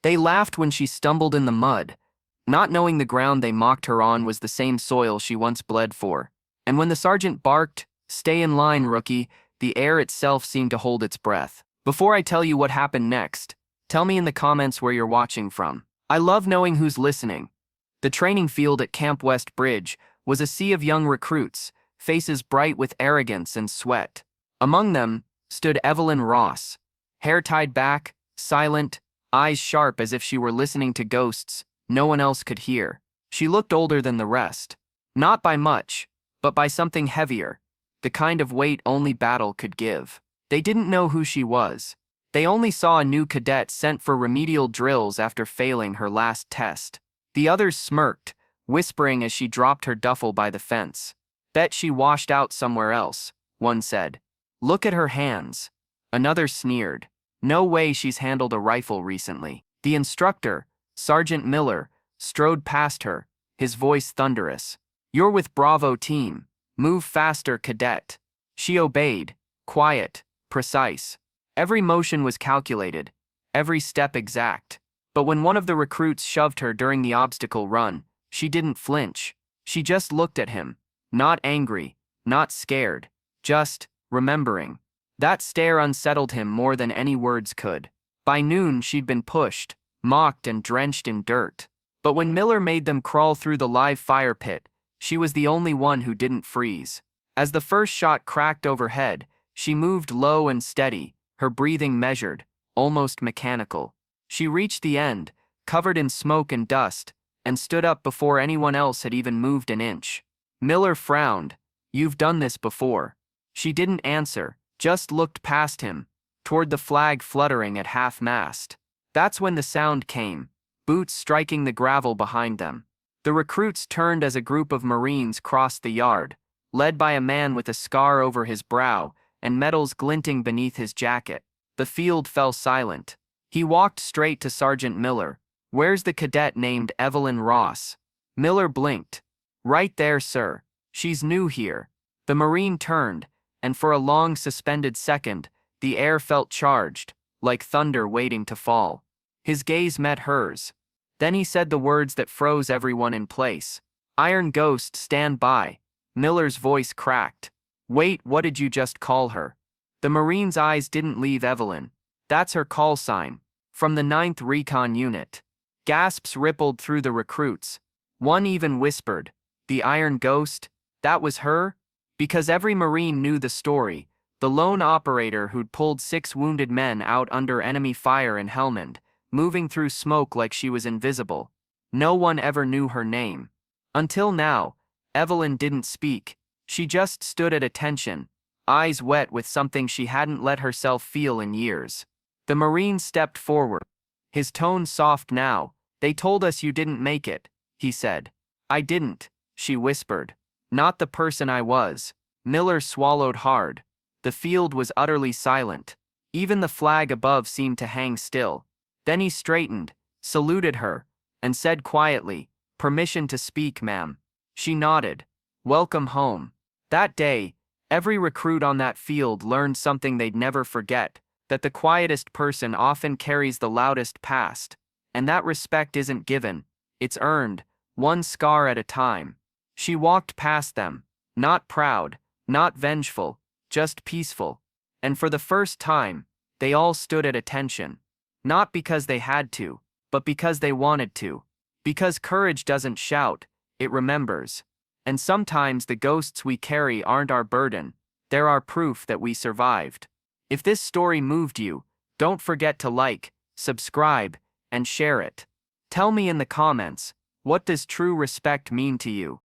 They laughed when she stumbled in the mud, not knowing the ground they mocked her on was the same soil she once bled for. And when the sergeant barked, "Stay in line, rookie," the air itself seemed to hold its breath. Before I tell you what happened next, tell me in the comments where you're watching from. I love knowing who's listening. The training field at Camp Westbridge was a sea of young recruits, faces bright with arrogance and sweat. Among them stood Evelyn Ross, hair tied back, silent, eyes sharp as if she were listening to ghosts no one else could hear. She looked older than the rest, not by much, but by something heavier, the kind of weight only battle could give. They didn't know who she was. They only saw a new cadet sent for remedial drills after failing her last test. The others smirked, whispering as she dropped her duffel by the fence. "Bet she washed out somewhere else," one said. "Look at her hands." Another sneered. "No way she's handled a rifle recently." The instructor, Sergeant Miller, strode past her, his voice thunderous. "You're with Bravo team. Move faster, cadet." She obeyed, quiet, precise. Every motion was calculated, every step exact. But when one of the recruits shoved her during the obstacle run, she didn't flinch. She just looked at him, not angry, not scared, just remembering. That stare unsettled him more than any words could. By noon, she'd been pushed, mocked, and drenched in dirt. But when Miller made them crawl through the live fire pit, she was the only one who didn't freeze. As the first shot cracked overhead, she moved low and steady, her breathing measured, almost mechanical. She reached the end, covered in smoke and dust, and stood up before anyone else had even moved an inch. Miller frowned. "You've done this before." She didn't answer, just looked past him, toward the flag fluttering at half-mast. That's when the sound came, boots striking the gravel behind them. The recruits turned as a group of Marines crossed the yard, led by a man with a scar over his brow and medals glinting beneath his jacket. The field fell silent. He walked straight to Sergeant Miller. "Where's the cadet named Evelyn Ross?" Miller blinked. "Right there, sir. She's new here." The Marine turned, and for a long suspended second, the air felt charged, like thunder waiting to fall. His gaze met hers. Then he said the words that froze everyone in place. "Iron Ghost, stand by." Miller's voice cracked. "Wait, what did you just call her?" The Marine's eyes didn't leave Evelyn. "That's her call sign. From the 9th Recon Unit." Gasps rippled through the recruits. One even whispered, "The Iron Ghost? That was her?" Because every Marine knew the story. The lone operator who'd pulled 6 wounded men out under enemy fire in Helmand, moving through smoke like she was invisible. No one ever knew her name. Until now, Evelyn didn't speak. She just stood at attention, eyes wet with something she hadn't let herself feel in years. The Marine stepped forward. His tone soft now. "They told us you didn't make it," he said. "I didn't," she whispered. "Not the person I was." Miller swallowed hard. The field was utterly silent. Even the flag above seemed to hang still. Then he straightened, saluted her, and said quietly, "Permission to speak, ma'am." She nodded. "Welcome home." That day, every recruit on that field learned something they'd never forget, that the quietest person often carries the loudest past, and that respect isn't given, it's earned, one scar at a time. She walked past them, not proud, not vengeful, just peaceful. And for the first time, they all stood at attention. Not because they had to, but because they wanted to. Because courage doesn't shout, it remembers. And sometimes the ghosts we carry aren't our burden, they're our proof that we survived. If this story moved you, don't forget to like, subscribe, and share it. Tell me in the comments, what does true respect mean to you?